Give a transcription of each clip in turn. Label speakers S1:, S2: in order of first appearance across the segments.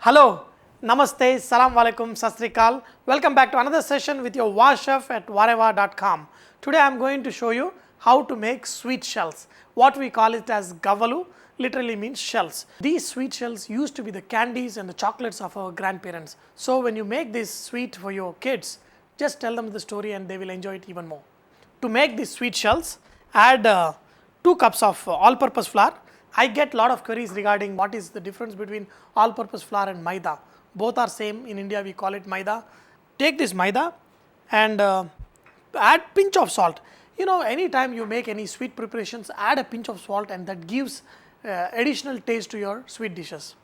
S1: Hello, Namaste, Salam Alaikum, Sastrikal. Welcome back to another session with your Vahchef at whatever.com. Today I am going to show you how to make sweet shells. What we call it as Gavalu literally means shells. These sweet shells used to be the candies and the chocolates of our grandparents. So when you make this sweet for your kids, just tell them the story and they will enjoy it even more. To make these sweet shells, add 2 cups of all-purpose flour. I get a lot of queries regarding what is the difference between all-purpose flour and maida. Both are same. In India we call it maida. Take this maida and add pinch of salt. You know, anytime you make any sweet preparations, add a pinch of salt and that gives additional taste to your sweet dishes.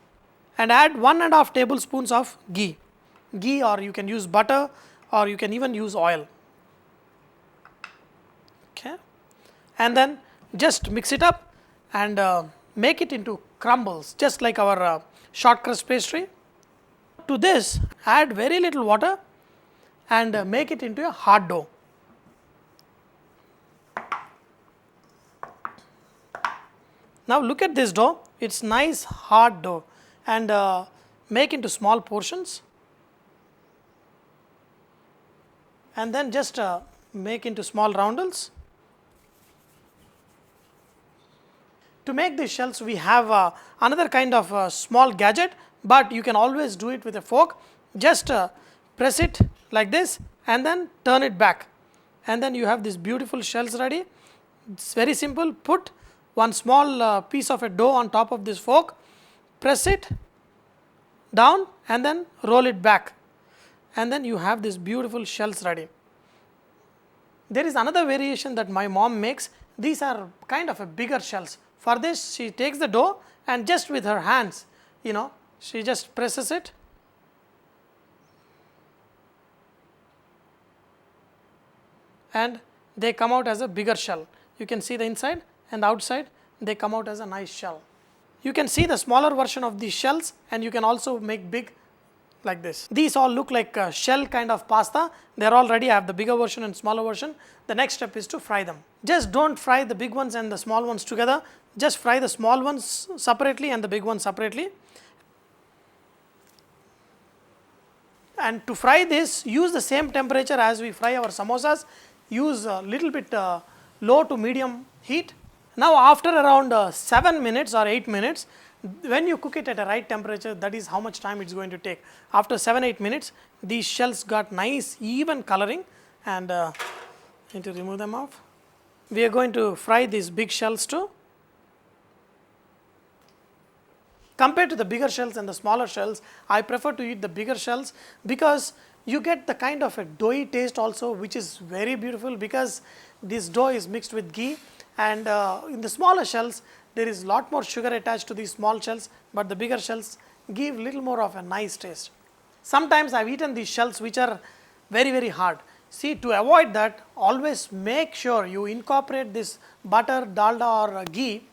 S1: And add 1.5 tablespoons of ghee. Ghee, or you can use butter, or you can even use oil. Okay. And then just mix it up and make it into crumbles, just like our short crust pastry. To this, add very little water and make it into a hard dough. Now look at this dough, it's nice hard dough, and make into small portions and then just make into small roundels. To make these shells, we have another kind of small gadget, but you can always do it with a fork. Just press it like this and then turn it back, and then you have these beautiful shells ready. It's very simple. Put one small piece of a dough on top of this fork, press it down and then roll it back, and then you have these beautiful shells ready. There is another variation that my mom makes. These are kind of a bigger shells. For this, she takes the dough and just with her hands, she just presses it and they come out as a bigger shell. You can see the inside and the outside, they come out as a nice shell. You can see the smaller version of these shells, and you can also make big like this. These all look like a shell kind of pasta. They are all ready. I have the bigger version and smaller version. The next step is to fry them. Just don't fry the big ones and the small ones together. Just fry the small ones separately and the big ones separately. And to fry this, use the same temperature as we fry our samosas. Use a little bit low to medium heat. Now after around 7 minutes or 8 minutes, when you cook it at a right temperature, that is how much time it's going to take. After 7-8 minutes, these shells got nice even coloring, and need to remove them off. We are going to fry these big shells too. Compared to the bigger shells and the smaller shells, I prefer to eat the bigger shells because you get the kind of a doughy taste also, which is very beautiful because this dough is mixed with ghee, and in the smaller shells there is a lot more sugar attached to these small shells, but the bigger shells give little more of a nice taste. Sometimes I have eaten these shells which are very hard. See, to avoid that, always make sure you incorporate this butter, dalda or ghee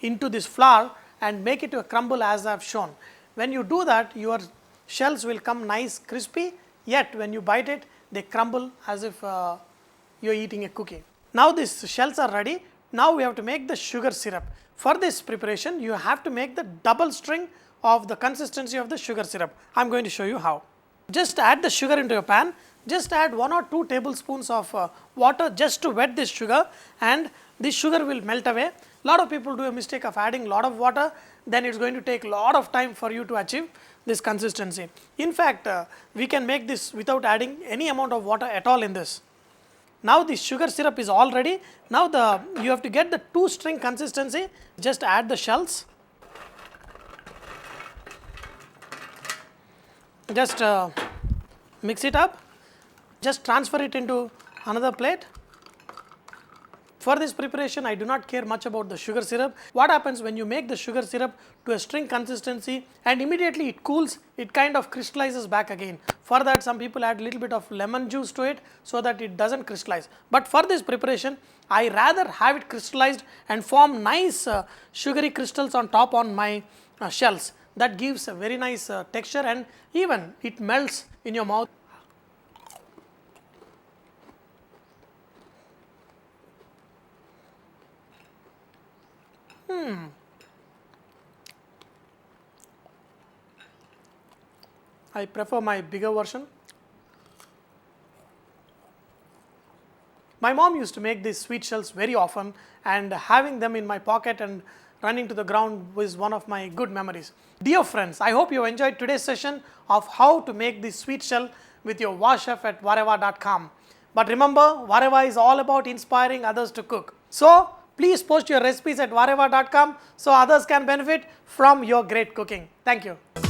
S1: into this flour and make it to a crumble as I have shown. When you do that, your shells will come nice crispy, yet when you bite it, they crumble as if you are eating a cookie. Now these shells are ready. Now we have to make the sugar syrup. For this preparation, you have to make the double string of the consistency of the sugar syrup. I am going to show you how. Just add the sugar into your pan. Just add 1 or 2 tablespoons of water just to wet this sugar, and this sugar will melt away. A lot of people do a mistake of adding a lot of water, then it's going to take a lot of time for you to achieve this consistency. In fact, we can make this without adding any amount of water at all in this. Now the sugar syrup is all ready. Now you have to get the 2-string consistency. Just add the shells. Just mix it up. Just transfer it into another plate. For this preparation, I do not care much about the sugar syrup. What happens when you make the sugar syrup to a string consistency and immediately it cools, it kind of crystallizes back again. For that, some people add a little bit of lemon juice to it so that it doesn't crystallize. But for this preparation, I rather have it crystallized and form nice sugary crystals on top on my shells. That gives a very nice texture, and even it melts in your mouth. I prefer my bigger version. My mom used to make these sweet shells very often, and having them in my pocket and running to the ground was one of my good memories. Dear friends, I hope you enjoyed today's session of how to make this sweet shell with your Vahchef at whatever.com. But remember, Whatever is all about inspiring others to cook. So please post your recipes at whatever.com so others can benefit from your great cooking. Thank you.